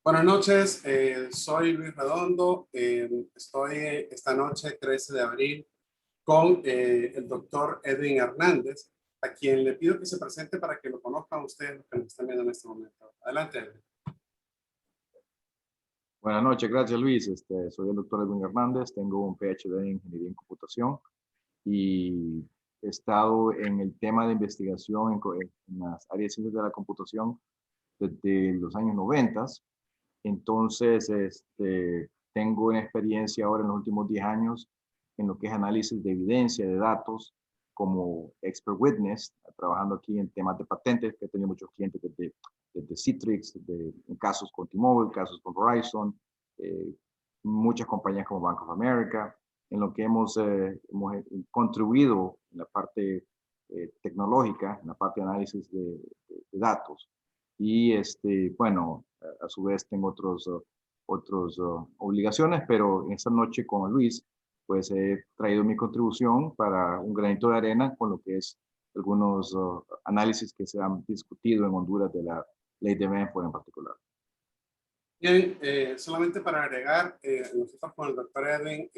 Buenas noches, soy Luis Redondo. Estoy esta noche, 13 de abril, con el doctor Edwin Hernández, a quien le pido que se presente para que lo conozcan ustedes los que nos están viendo en este momento. Adelante, Edwin. Buenas noches, gracias Luis. Soy el doctor Edwin Hernández, tengo un PhD en Ingeniería en Computación y he estado en el tema de investigación en las áreas de ciencias de la computación desde los años 90. Entonces, tengo una experiencia ahora en los últimos 10 años en lo que es análisis de evidencia, de datos, como expert witness, trabajando aquí en temas de patentes, que he tenido muchos clientes desde Citrix, en casos con T-Mobile, casos con Verizon, muchas compañías como Bank of America, en lo que hemos contribuido en la parte tecnológica, en la parte de análisis de datos. Y bueno, a su vez tengo otras obligaciones, pero en esta noche con Luis, pues he traído mi contribución para un granito de arena con lo que es algunos análisis que se han discutido en Honduras de la ley de Benford en particular. Bien, solamente para agregar, nosotros con el doctor Edwin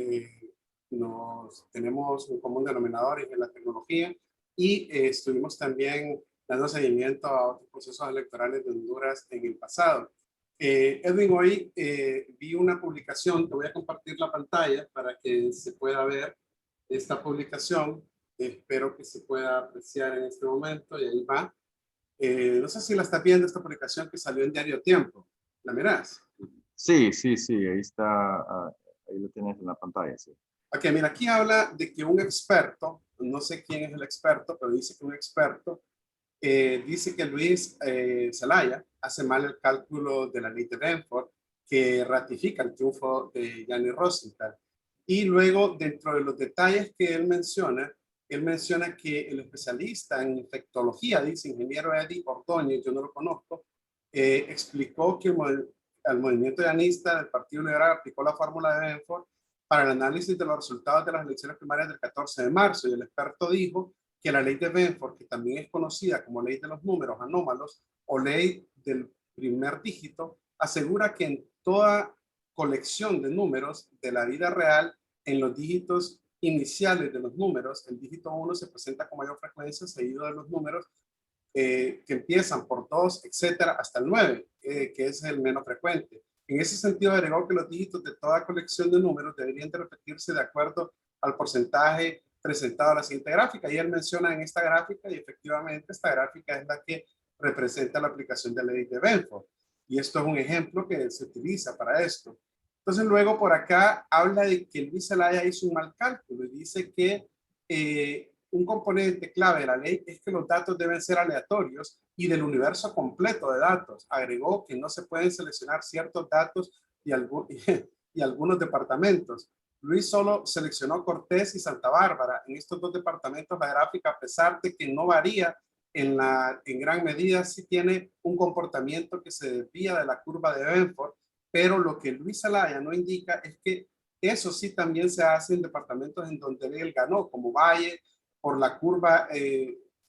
tenemos un común denominador en la tecnología y estuvimos también dando seguimiento a otros procesos electorales de Honduras en el pasado. Edwin, hoy vi una publicación, te voy a compartir la pantalla para que se pueda ver esta publicación. Espero que se pueda apreciar en este momento y ahí va. No sé si la estás viendo, esta publicación que salió en Diario Tiempo. ¿La mirás? Sí, ahí está, ahí lo tienes en la pantalla, sí. Ok, mira, aquí habla de que un experto, no sé quién es el experto, pero dice que un experto dice que Luis Zelaya hace mal el cálculo de la ley de Benford que ratifica el triunfo de Gianni Rosenthal. Y luego, dentro de los detalles que él menciona que el especialista en infectología, dice ingeniero Eddie Ordóñez, yo no lo conozco, explicó que el movimiento llanista del Partido Liberal aplicó la fórmula de Benford para el análisis de los resultados de las elecciones primarias del 14 de marzo. Y el experto dijo que la ley de Benford, que también es conocida como ley de los números anómalos o ley del primer dígito, asegura que en toda colección de números de la vida real, en los dígitos iniciales de los números, el dígito 1 se presenta con mayor frecuencia, seguido de los números que empiezan por 2, etcétera, hasta el 9, que es el menos frecuente. En ese sentido, agregó que los dígitos de toda colección de números deberían de repetirse de acuerdo al porcentaje presentado a la siguiente gráfica. Y él menciona en esta gráfica, y efectivamente esta gráfica es la que representa la aplicación de la ley de Benford. Y esto es un ejemplo que se utiliza para esto. Entonces luego por acá habla de que Luis Zelaya hizo un mal cálculo y dice que un componente clave de la ley es que los datos deben ser aleatorios y del universo completo de datos. Agregó que no se pueden seleccionar ciertos datos y algunos departamentos. Luis solo seleccionó Cortés y Santa Bárbara. En estos dos departamentos la gráfica, a pesar de que no varía en gran medida, sí tiene un comportamiento que se desvía de la curva de Benford, pero lo que Luis Zelaya no indica es que eso sí también se hace en departamentos en donde él ganó, como Valle, por la curva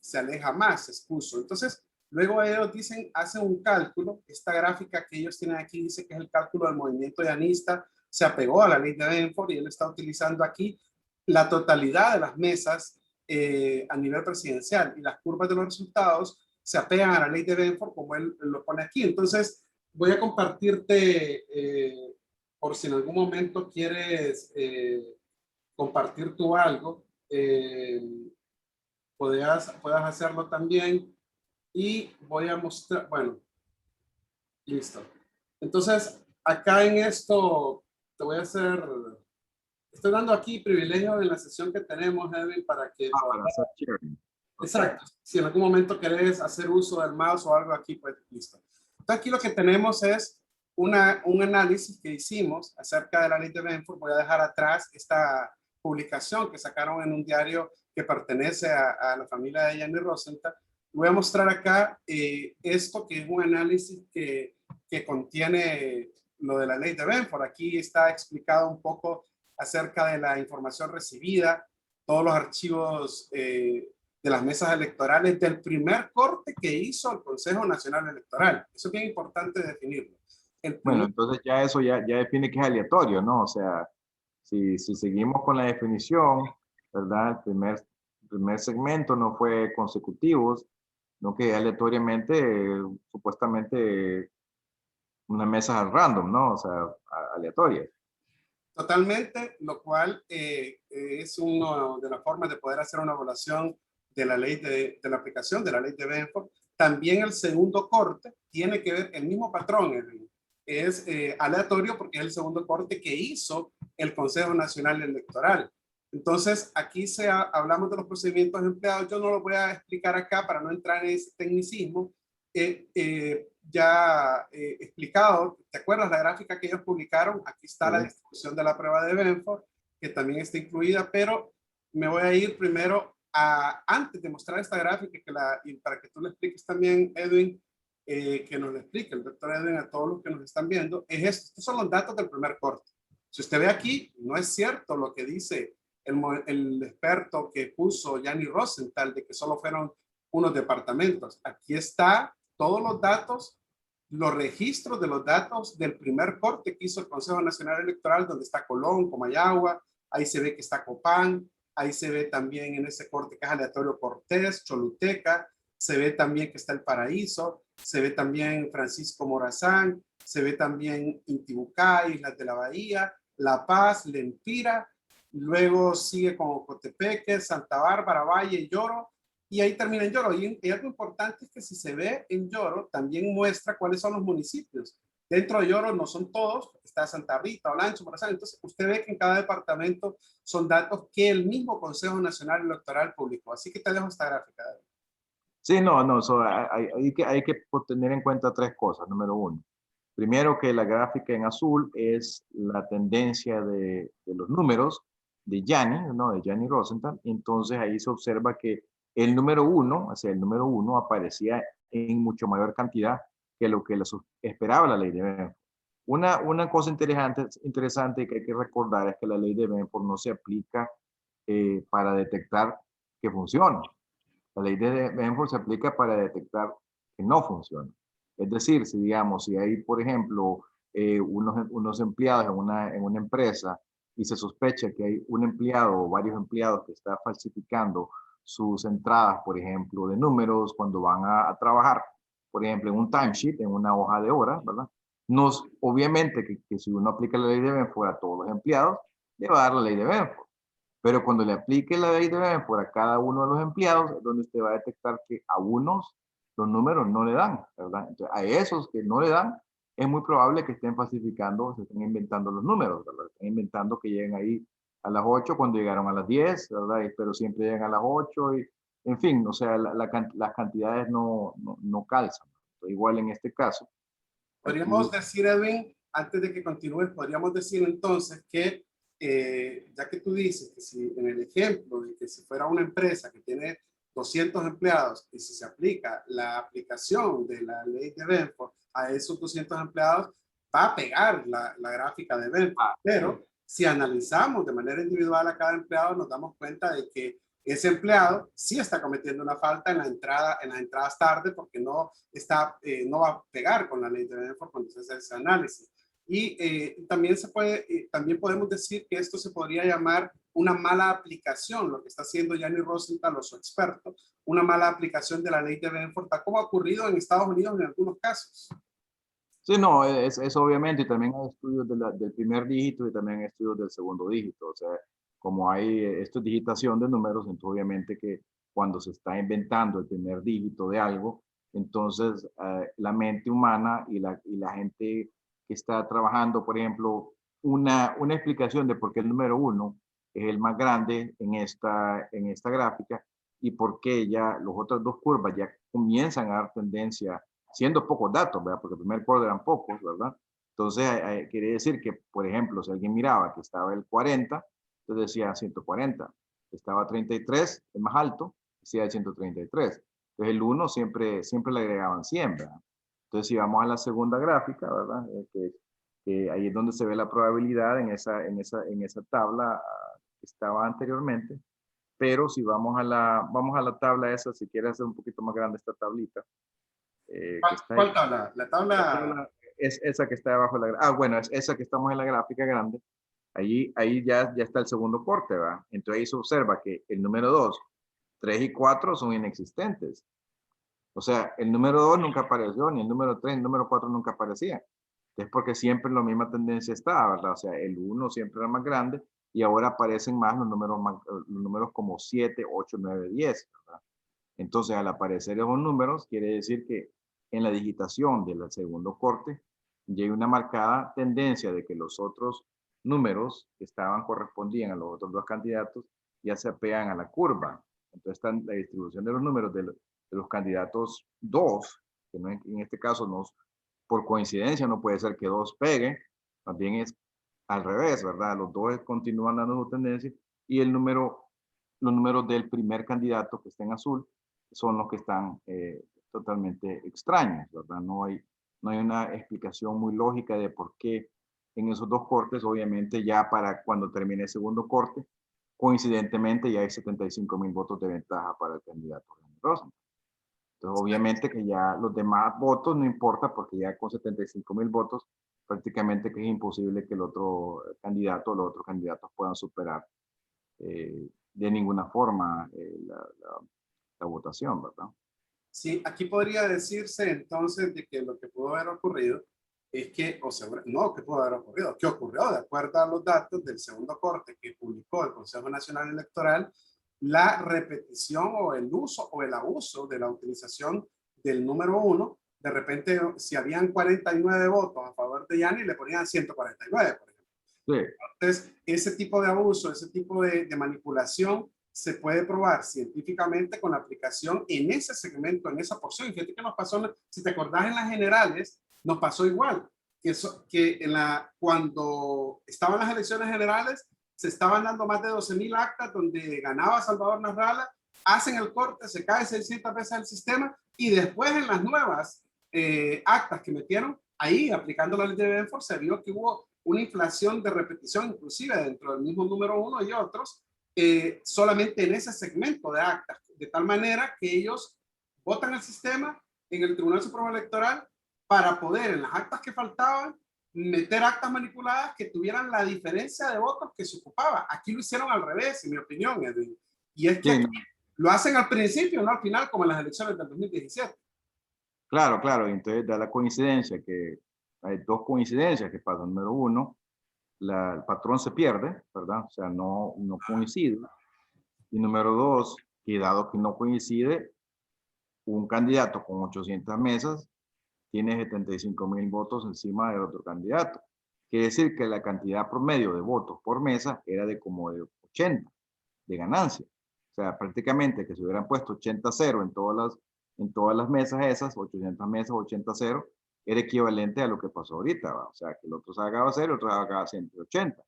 se aleja más, se expuso. Entonces, luego ellos dicen, hacen un cálculo, esta gráfica que ellos tienen aquí dice que es el cálculo del movimiento llanista, se apegó a la ley de Benford y él está utilizando aquí la totalidad de las mesas a nivel presidencial y las curvas de los resultados se apegan a la ley de Benford como él lo pone aquí. Entonces, voy a compartirte, por si en algún momento quieres compartir tú algo, puedas hacerlo también y voy a mostrar, bueno, listo. Entonces, acá en esto te voy a hacer, estoy dando aquí privilegio en la sesión que tenemos, Edwin, para que... Para hacer sharing. Exacto. Si en algún momento querés hacer uso del mouse o algo aquí, pues listo. Entonces aquí lo que tenemos es un análisis que hicimos acerca de la ley de Benford. Voy a dejar atrás esta publicación que sacaron en un diario que pertenece a la familia de Gianni Rosenthal. Voy a mostrar acá esto que es un análisis que contiene lo de la ley de Benford. Aquí está explicado un poco acerca de la información recibida, todos los archivos de las mesas electorales del primer corte que hizo el Consejo Nacional Electoral. Eso es bien importante definirlo. El Bueno, primer, entonces ya eso ya define que es aleatorio, ¿no? O sea, si seguimos con la definición, ¿verdad? El primer segmento no fue consecutivos, no que aleatoriamente, supuestamente una mesa random, ¿no? O sea, aleatoria. totalmente, lo cual es una de las formas de poder hacer una evaluación de la ley de la aplicación de la ley de Benford. También el segundo corte tiene que ver el mismo patrón, Edwin. Es aleatorio porque es el segundo corte que hizo el Consejo Nacional Electoral. Entonces, aquí hablamos de los procedimientos empleados. Yo no lo voy a explicar acá para no entrar en ese tecnicismo. Ya explicado, ¿te acuerdas la gráfica que ellos publicaron? Aquí está la Sí. distribución de la prueba de Benford, que también está incluida, pero me voy a ir primero antes de mostrar esta gráfica, y para que tú le expliques también, Edwin, que nos lo explique el doctor Edwin a todos los que nos están viendo, es esto. Estos son los datos del primer corte. Si usted ve aquí, no es cierto lo que dice el experto que puso Gianni Rosenthal de que solo fueron unos departamentos. Aquí está todos los datos, los registros de los datos del primer corte que hizo el Consejo Nacional Electoral, donde está Colón, Comayagua, ahí se ve que está Copán, ahí se ve también en ese corte que es aleatorio Cortés, Choluteca, se ve también que está El Paraíso, se ve también Francisco Morazán, se ve también Intibucá, Islas de la Bahía, La Paz, Lempira, luego sigue con Cotepeque, Santa Bárbara, Valle, Lloro, y ahí termina en Lloro. Y algo importante es que si se ve en Lloro, también muestra cuáles son los municipios. Dentro de Lloro no son todos, está Santa Rita, Olancho, Morazán. Entonces, usted ve que en cada departamento son datos que el mismo Consejo Nacional Electoral publicó. Así que te dejo esta gráfica. Sí, no, hay que tener en cuenta tres cosas. Número uno, primero que la gráfica en azul es la tendencia de los números de Gianni, ¿no? De Gianni Rosenthal. Entonces ahí se observa que el número uno, o sea, el número uno aparecía en mucho mayor cantidad que lo que esperaba la ley de Benford. Una cosa interesante que hay que recordar es que la ley de Benford no se aplica para detectar que funciona. La ley de Benford se aplica para detectar que no funciona. Es decir, si digamos, si hay, por ejemplo, unos empleados en una empresa y se sospecha que hay un empleado o varios empleados que está falsificando sus entradas, por ejemplo, de números cuando van a trabajar, por ejemplo, en un timesheet, en una hoja de horas, ¿verdad? Obviamente que si uno aplica la ley de Benford a todos los empleados, le va a dar la ley de Benford. Pero cuando le aplique la ley de Benford a cada uno de los empleados, es donde usted va a detectar que a unos los números no le dan, ¿verdad? Entonces, a esos que no le dan, es muy probable que estén falsificando, se estén inventando los números, ¿verdad? Estén inventando que lleguen ahí a las 8 cuando llegaron a las 10, ¿verdad? Pero siempre llegan a las 8 y, en fin, o sea, las cantidades no calzan. Entonces, igual en este caso, Podríamos aquí, decir, Edwin, antes de que continúes, podríamos decir entonces que, ya que tú dices que si en el ejemplo de que si fuera una empresa que tiene 200 empleados y si se aplica la aplicación de la ley de Benford a esos 200 empleados, va a pegar la gráfica de Benford. sí. Pero si analizamos de manera individual a cada empleado, nos damos cuenta de que ese empleado sí está cometiendo una falta en las entradas tarde porque no va a pegar con la ley de Benford cuando se hace ese análisis. Y también podemos decir que esto se podría llamar una mala aplicación, lo que está haciendo Gianni Rosenthal o su experto, una mala aplicación de la ley de Benford, tal como ha ocurrido en Estados Unidos en algunos casos. Sí, no, es obviamente, y también hay estudios del primer dígito y también hay estudios del segundo dígito. O sea, como hay esto es digitación de números, entonces obviamente que cuando se está inventando el primer dígito de algo, entonces la mente humana y la gente que está trabajando, por ejemplo, una explicación de por qué el número uno es el más grande en esta gráfica y por qué ya los otros dos curvas ya comienzan a dar tendencia siendo pocos datos, ¿verdad? Porque el primer corte eran pocos, ¿verdad? Entonces, quiere decir que, por ejemplo, si alguien miraba que estaba el 40, entonces decía 140. Estaba 33, el más alto, decía el 133. Entonces, el 1 siempre le agregaban 100, ¿verdad? Entonces, si vamos a la segunda gráfica, ¿verdad? Que ahí es donde se ve la probabilidad en esa tabla que estaba anteriormente. Pero si vamos a la tabla esa, si quieres hacer un poquito más grande esta tablita, que está ahí. ¿Cuál tabla? La La tabla tabla, es esa que está debajo de la gráfica. Ah, bueno, es esa que estamos en la gráfica grande. Ahí ya está el segundo corte, ¿va? Entonces ahí se observa que el número 2, 3 y 4 son inexistentes. O sea, el número 2 nunca apareció, ni el número 3, el número 4 nunca aparecía. Es porque siempre la misma tendencia está, ¿verdad? O sea, el 1 siempre era más grande y ahora aparecen más los números como 7, 8, 9, 10, ¿verdad? Entonces, al aparecer esos números, quiere decir que en la digitación del segundo corte ya hay una marcada tendencia de que los otros números que correspondían a los otros dos candidatos ya se apegan a la curva. Entonces, la distribución de los números de los candidatos 2, que no, en este caso no, por coincidencia no puede ser que 2 pegue, también es al revés, ¿verdad? Los dos continúan dando su tendencia y los números del primer candidato que está en azul son los que están totalmente extraños, ¿verdad? No hay una explicación muy lógica de por qué en esos dos cortes, obviamente ya para cuando termine el segundo corte, coincidentemente ya hay 75,000 votos de ventaja para el candidato Rosenthal. Entonces, obviamente que ya los demás votos no importa porque ya con 75,000 votos prácticamente que es imposible que el otro candidato o los otros candidatos puedan superar de ninguna forma la votación, ¿verdad? Sí, aquí podría decirse entonces de que lo que pudo haber ocurrido es que, o sea, no, que pudo haber ocurrido, ¿qué ocurrió? De acuerdo a los datos del segundo corte que publicó el Consejo Nacional Electoral, la repetición o el uso o el abuso de la utilización del número 1, de repente, si habían 49 votos a favor de Yanni, le ponían 149, por ejemplo. Sí. Entonces, ese tipo de abuso, ese tipo de manipulación se puede probar científicamente con la aplicación en ese segmento, en esa porción. Fíjate que nos pasó, si te acordás en las generales, nos pasó igual. Que cuando estaban las elecciones generales, se estaban dando más de 12,000 actas donde ganaba Salvador Narrala, hacen el corte, se cae 600 veces el sistema y después en las nuevas actas que metieron, ahí aplicando la ley de Benford, se vio que hubo una inflación de repetición, inclusive dentro del mismo número 1 y otros, solamente en ese segmento de actas, de tal manera que ellos votan el sistema en el Tribunal Supremo Electoral para poder en las actas que faltaban meter actas manipuladas que tuvieran la diferencia de votos que se ocupaba. Aquí lo hicieron al revés, en mi opinión, Edwin. Y es que Sí, aquí no. lo hacen al principio, no al final, como en las elecciones del 2017. Claro, claro. Entonces da la coincidencia que hay dos coincidencias que pasan. Número uno, el patrón se pierde, ¿verdad? O sea, no coincide. Y número dos, que dado que no coincide, un candidato con 800 mesas tiene 75,000 votos encima del otro candidato. Quiere decir que la cantidad promedio de votos por mesa era de como de 80 de ganancia. O sea, prácticamente que se hubieran puesto 80-0 en todas las mesas esas, 800 mesas, 80-0, era equivalente a lo que pasó ahorita, ¿va? O sea, que el otro sacaba 0, el otro sacaba 180.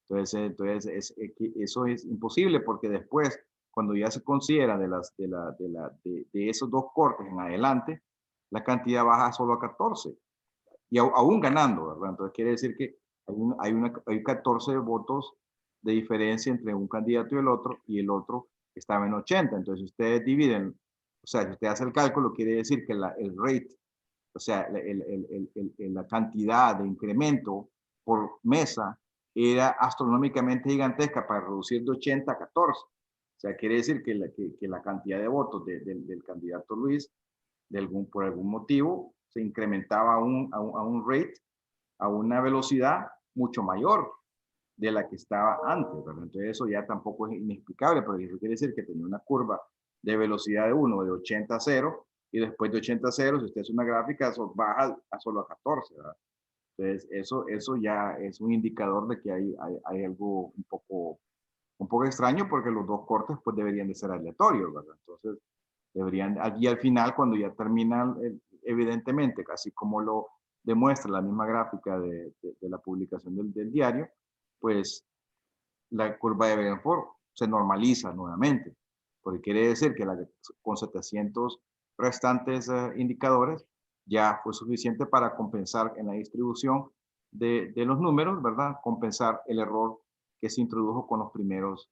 Entonces eso es imposible porque después, cuando ya se considera de esos dos cortes en adelante, la cantidad baja solo a 14 y aún ganando, ¿verdad? Entonces quiere decir que hay 14 votos de diferencia entre un candidato y el otro estaba en 80. Entonces, si ustedes dividen, o sea, si usted hace el cálculo, quiere decir que el rate, o sea, la cantidad de incremento por mesa era astronómicamente gigantesca para reducir de 80 a 14. O sea, quiere decir que la cantidad de votos del candidato Luis, por algún motivo, se incrementaba a un rate, a una velocidad mucho mayor de la que estaba antes, ¿verdad? Entonces eso ya tampoco es inexplicable, porque eso quiere decir que tenía una curva de velocidad de 1 de 80 a 0 y después de 80 a 0, si usted hace una gráfica, eso baja a solo a 14, ¿verdad? Entonces eso ya es un indicador de que hay algo un poco extraño porque los dos cortes pues deberían de ser aleatorios, ¿verdad? Entonces deberían, allí al final cuando ya terminan, evidentemente, casi como lo demuestra la misma gráfica de la publicación del diario, pues la curva de Berenford se normaliza nuevamente, porque quiere decir que con 700 restantes indicadores ya fue suficiente para compensar en la distribución de los números, ¿verdad? Compensar el error que se introdujo con los primeros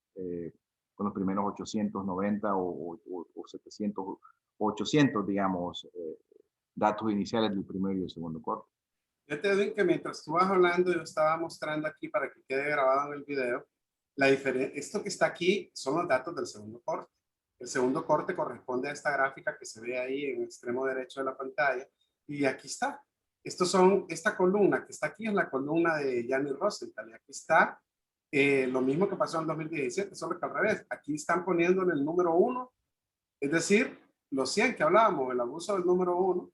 890 o 700 o 800, digamos, datos iniciales del primero y el segundo corte. Fíjate, Edwin, que mientras tú vas hablando, yo estaba mostrando aquí para que quede grabado en el video, esto que está aquí son los datos del segundo corte. El segundo corte corresponde a esta gráfica que se ve ahí en el extremo derecho de la pantalla. Y aquí está. Esta columna que está aquí es la columna de Gianni Rosenthal. Y aquí está lo mismo que pasó en 2017, solo que al revés. Aquí están poniéndole el número 1, es decir, los 100 que hablábamos, el abuso del número 1,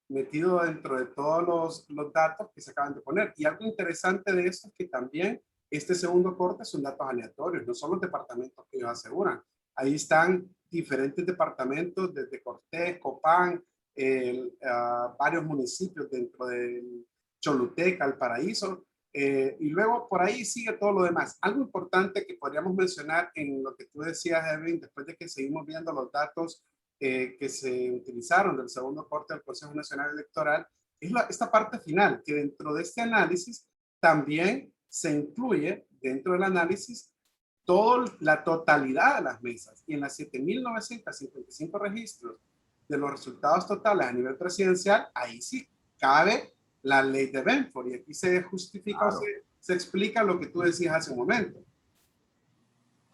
metido dentro de todos los datos que se acaban de poner. Y algo interesante de esto es que también este segundo corte son datos aleatorios, no son los departamentos que ellos aseguran. Ahí están diferentes departamentos, desde Cortés, Copán, varios municipios dentro del Choluteca, El Paraíso, y luego por ahí sigue todo lo demás. Algo importante que podríamos mencionar en lo que tú decías, Edwin, después de que seguimos viendo los datos que se utilizaron del segundo corte del Consejo Nacional Electoral, es esta parte final, que dentro de este análisis también se incluye dentro del análisis toda la totalidad de las mesas. Y en las 7.955 registros de los resultados totales a nivel presidencial, ahí sí cabe la ley de Benford. Y aquí se justifica, Claro. o se explica lo que tú decías hace un momento.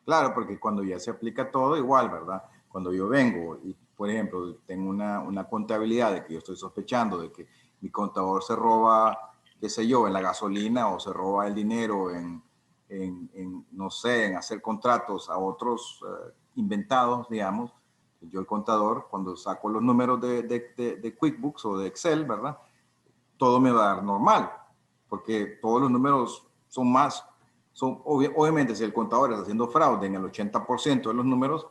Claro, porque cuando ya se aplica todo igual, ¿verdad? Cuando yo vengo y, por ejemplo, tengo una contabilidad de que yo estoy sospechando de que mi contador se roba, qué sé yo, en la gasolina o se roba el dinero no sé, en hacer contratos a otros inventados, digamos, yo el contador, cuando saco los números de QuickBooks o de Excel, ¿verdad? Todo me va a dar normal, porque todos los números son más, obviamente si el contador está haciendo fraude en el 80% de los números,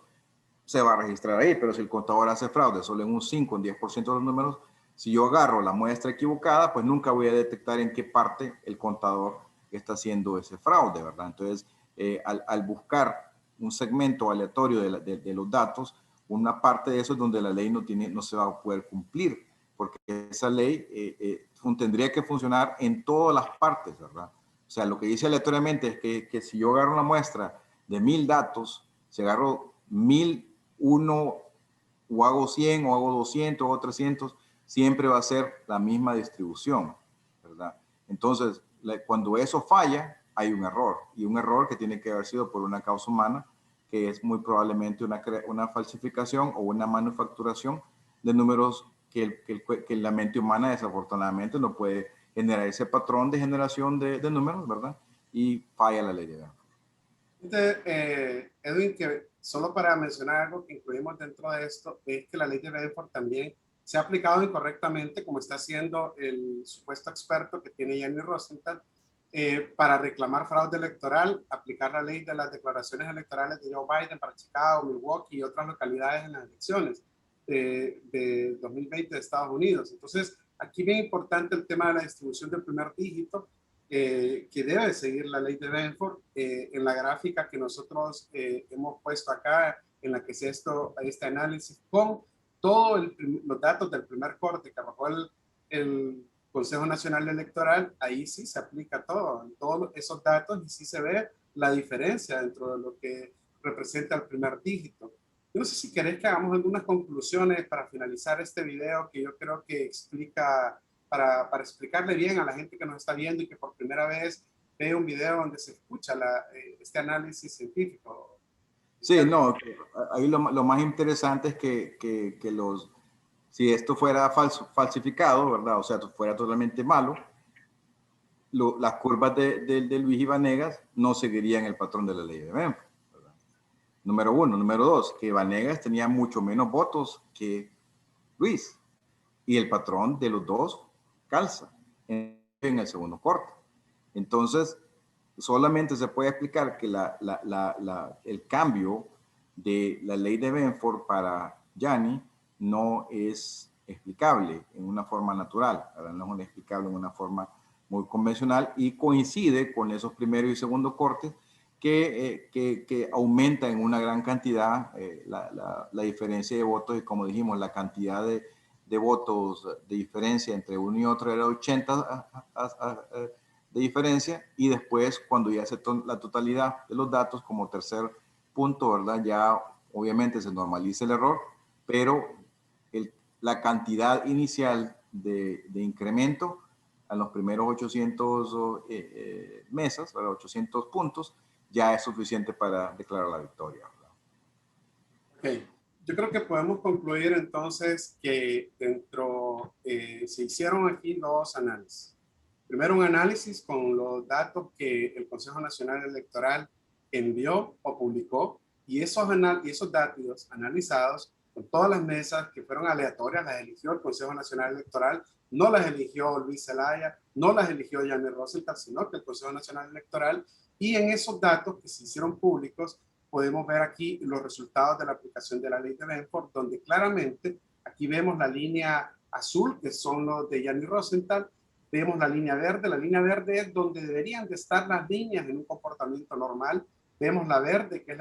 se va a registrar ahí, pero si el contador hace fraude solo en un 5, un 10% de los números, si yo agarro la muestra equivocada, pues nunca voy a detectar en qué parte el contador está haciendo ese fraude, ¿verdad? Entonces, al buscar un segmento aleatorio de los datos, una parte de eso es donde la ley no se va a poder cumplir, porque esa ley tendría que funcionar en todas las partes, ¿verdad? O sea, lo que dice aleatoriamente es que si yo agarro una muestra de 1000 datos, si agarro 1001 o hago 100 o hago 200 o 300, siempre va a ser la misma distribución, ¿verdad? Entonces, cuando eso falla, hay un error, y un error que tiene que haber sido por una causa humana, que es muy probablemente una falsificación o una manufacturación de números que la mente humana desafortunadamente no puede generar ese patrón de generación de números, ¿verdad? Y falla la ley de Benford. Edwin, que solo para mencionar algo que incluimos dentro de esto, es que la ley de Benford también se ha aplicado incorrectamente, como está haciendo el supuesto experto que tiene Gianni Rosenthal, para reclamar fraude electoral, aplicar la ley de las declaraciones electorales de Joe Biden para Chicago, Milwaukee y otras localidades en las elecciones de 2020 de Estados Unidos. Entonces, aquí bien importante el tema de la distribución del primer dígito, que debe seguir la ley de Benford. En la gráfica que nosotros hemos puesto acá, en la que se este análisis con todos los datos del primer corte que arrojó el Consejo Nacional Electoral, ahí sí se aplica todo, todos esos datos, y sí se ve la diferencia dentro de lo que representa el primer dígito. Yo no sé si querés que hagamos algunas conclusiones para finalizar este video, que yo creo que explica, para explicarle bien a la gente que nos está viendo y que por primera vez ve un video donde se escucha este análisis científico. Sí, no, ahí lo más interesante es si esto fuera falsificado, ¿verdad? O sea, fuera totalmente malo, las curvas de Luis y Vanegas no seguirían el patrón de la ley de Benford, ¿verdad? Número uno. Número dos, que Vanegas tenía mucho menos votos que Luis, y el patrón de los dos calza en el segundo corte. Entonces, solamente se puede explicar que el cambio de la ley de Benford para Gianni no es explicable en una forma natural, ¿verdad? No es explicable en una forma muy convencional, y coincide con esos primeros y segundos cortes que aumenta en una gran cantidad la diferencia de votos, y como dijimos, la cantidad de votos de diferencia entre uno y otro era 80 de diferencia, y después cuando ya se la totalidad de los datos como tercer punto, ¿verdad? Ya obviamente se normaliza el error, pero la cantidad inicial de incremento a los primeros 800 mesas, a los 800 puntos, ya es suficiente para declarar la victoria. Ok, yo creo que podemos concluir entonces que se hicieron aquí dos análisis. Primero, un análisis con los datos que el Consejo Nacional Electoral envió o publicó, y esos datos analizados con todas las mesas que fueron aleatorias, las eligió el Consejo Nacional Electoral, no las eligió Luis Zelaya, no las eligió Yanni Rosenthal, sino que el Consejo Nacional Electoral, y en esos datos que se hicieron públicos, podemos ver aquí los resultados de la aplicación de la ley de Benford, donde claramente aquí vemos la línea azul, que son los de Yanni Rosenthal, vemos la línea verde es donde deberían de estar las líneas en un comportamiento normal, vemos la verde, que es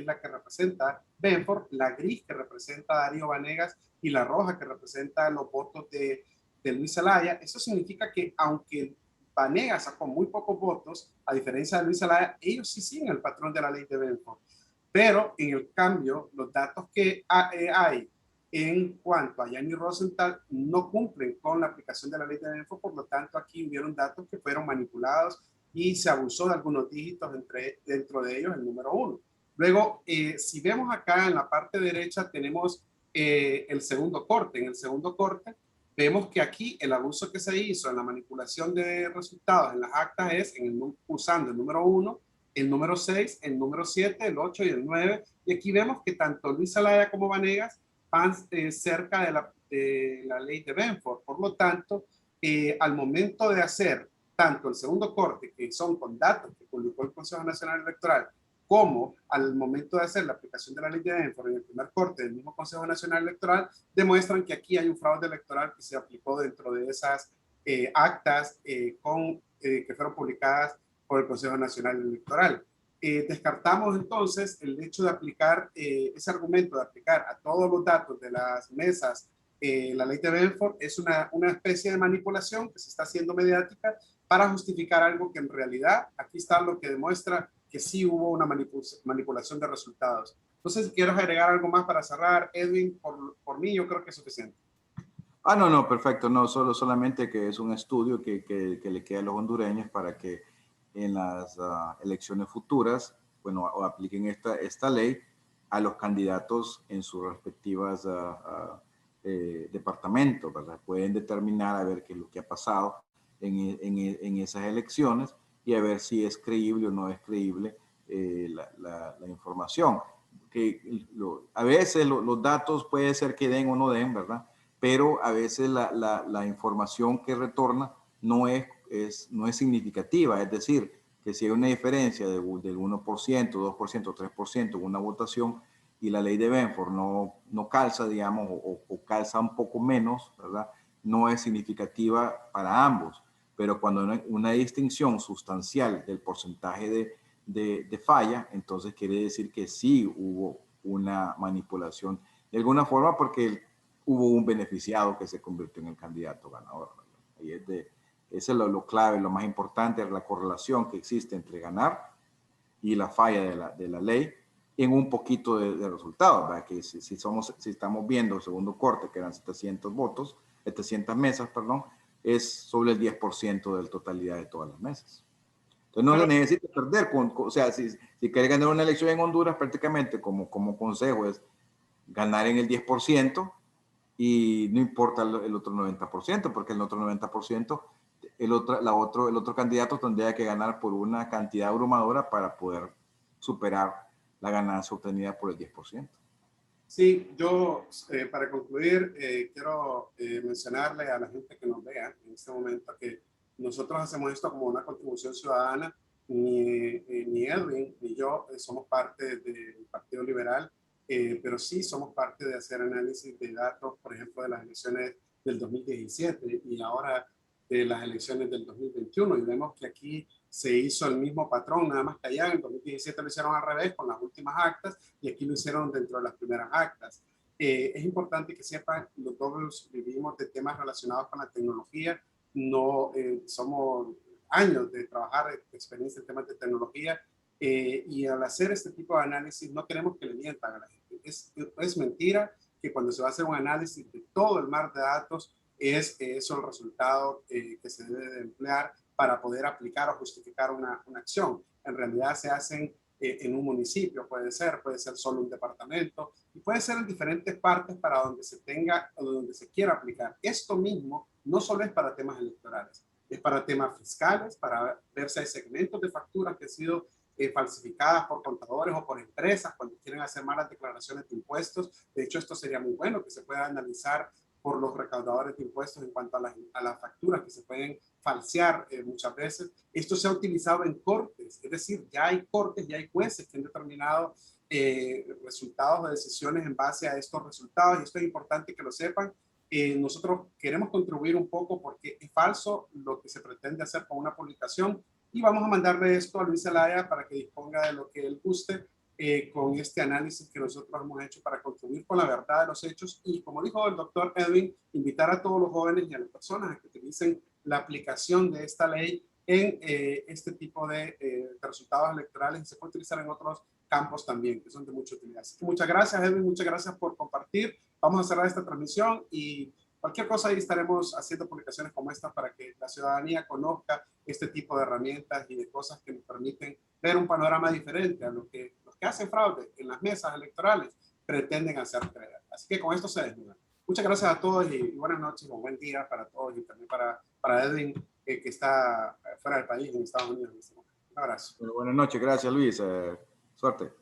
la que representa Benford, la gris que representa Darío Vanegas y la roja que representa los votos de Luis Zelaya. Eso significa que aunque Vanegas sacó muy pocos votos, a diferencia de Luis Zelaya, ellos sí siguen el patrón de la ley de Benford. Pero en el cambio, los datos que hay en cuanto a Yanni Rosenthal no cumplen con la aplicación de la ley de Benford, por lo tanto aquí hubieron datos que fueron manipulados y se abusó de algunos dígitos dentro de ellos el número 1. Luego, si vemos acá en la parte derecha tenemos el segundo corte. En el segundo corte vemos que aquí el abuso que se hizo en la manipulación de resultados en las actas es usando el número 1, el número 6, el número 7, el 8 y el 9. Y aquí vemos que tanto Luis Zelaya como Vanegas van cerca de la ley de Benford. Por lo tanto, al momento de hacer tanto el segundo corte, que son con datos que publicó el Consejo Nacional Electoral, como al momento de hacer la aplicación de la ley de Benford en el primer corte del mismo Consejo Nacional Electoral, demuestran que aquí hay un fraude electoral que se aplicó dentro de esas actas que fueron publicadas por el Consejo Nacional Electoral. Descartamos entonces el hecho de aplicar ese argumento de aplicar a todos los datos de las mesas la ley de Benford es una especie de manipulación que se está haciendo mediática para justificar algo que en realidad aquí está lo que demuestra que sí hubo una manipulación de resultados. Entonces, si quieres agregar algo más para cerrar, Edwin, por mí yo creo que es suficiente. No, perfecto. No, solamente que es un estudio que le queda a los hondureños para que en las elecciones futuras, bueno, apliquen esta ley a los candidatos en sus respectivas departamentos, ¿verdad? Pueden determinar a ver qué es lo que ha pasado en esas elecciones y a ver si es creíble o no es creíble la información. A veces los datos puede ser que den o no den, ¿verdad? Pero a veces la información que retorna no es significativa, es decir, que si hay una diferencia del 1%, 2%, 3% en una votación y la ley de Benford no calza, digamos, o calza un poco menos, ¿verdad? No es significativa para ambos, pero cuando hay una distinción sustancial del porcentaje de falla, entonces quiere decir que sí hubo una manipulación de alguna forma porque hubo un beneficiado que se convirtió en el candidato ganador. Ahí eso es lo clave, lo más importante, es la correlación que existe entre ganar y la falla de la ley en un poquito de resultados, ¿verdad? Que si estamos viendo el segundo corte, que eran 700 votos, 700 mesas, perdón, es sobre el 10% de la totalidad de todas las mesas. Entonces no se necesita perder, o sea, si quieres ganar una elección en Honduras, prácticamente como consejo es ganar en el 10%, y no importa el otro 90%, porque el otro 90%, el otro candidato tendría que ganar por una cantidad abrumadora para poder superar la ganancia obtenida por el 10%. Sí, yo para concluir quiero mencionarle a la gente que nos vea en este momento que nosotros hacemos esto como una contribución ciudadana. Ni Edwin ni yo somos parte del Partido Liberal, pero sí somos parte de hacer análisis de datos, por ejemplo, de las elecciones del 2017 y ahora de las elecciones del 2021. Y vemos que aquí se hizo el mismo patrón, nada más que allá en el 2017 lo hicieron al revés con las últimas actas y aquí lo hicieron dentro de las primeras actas. Es importante que sepan, los dos vivimos de temas relacionados con la tecnología, no somos años de trabajar, de experiencia en temas de tecnología, y al hacer este tipo de análisis no queremos que le mientan a la gente. Es mentira que cuando se va a hacer un análisis de todo el mar de datos es eso el resultado que se debe de emplear para poder aplicar o justificar una acción. En realidad se hacen en un municipio, puede ser solo un departamento y puede ser en diferentes partes para donde se tenga o donde se quiera aplicar. Esto mismo no solo es para temas electorales, es para temas fiscales, para ver si hay segmentos de facturas que han sido falsificadas por contadores o por empresas cuando quieren hacer malas declaraciones de impuestos. De hecho, esto sería muy bueno que se pueda analizar por los recaudadores de impuestos en cuanto a las facturas que se pueden falsear muchas veces. Esto se ha utilizado en cortes, es decir, ya hay cortes, ya hay jueces que han determinado resultados o decisiones en base a estos resultados y esto es importante que lo sepan. Nosotros queremos contribuir un poco porque es falso lo que se pretende hacer con una publicación y vamos a mandarle esto a Luis Zelaya para que disponga de lo que él guste con este análisis que nosotros hemos hecho para contribuir con la verdad de los hechos y, como dijo el doctor Edwin, invitar a todos los jóvenes y a las personas a que utilicen la aplicación de esta ley en este tipo de resultados electorales y se puede utilizar en otros campos también que son de mucha utilidad. Así que muchas gracias, Edwin, muchas gracias por compartir. Vamos a cerrar esta transmisión y cualquier cosa ahí estaremos haciendo publicaciones como esta para que la ciudadanía conozca este tipo de herramientas y de cosas que nos permiten ver un panorama diferente a lo que los que hacen fraude en las mesas electorales pretenden hacer creer. Así que con esto se desnuda. Muchas gracias a todos y buenas noches o buen día para todos y también para Edwin que está fuera del país en Estados Unidos. Un abrazo. Buenas noches, gracias Luis. Suerte.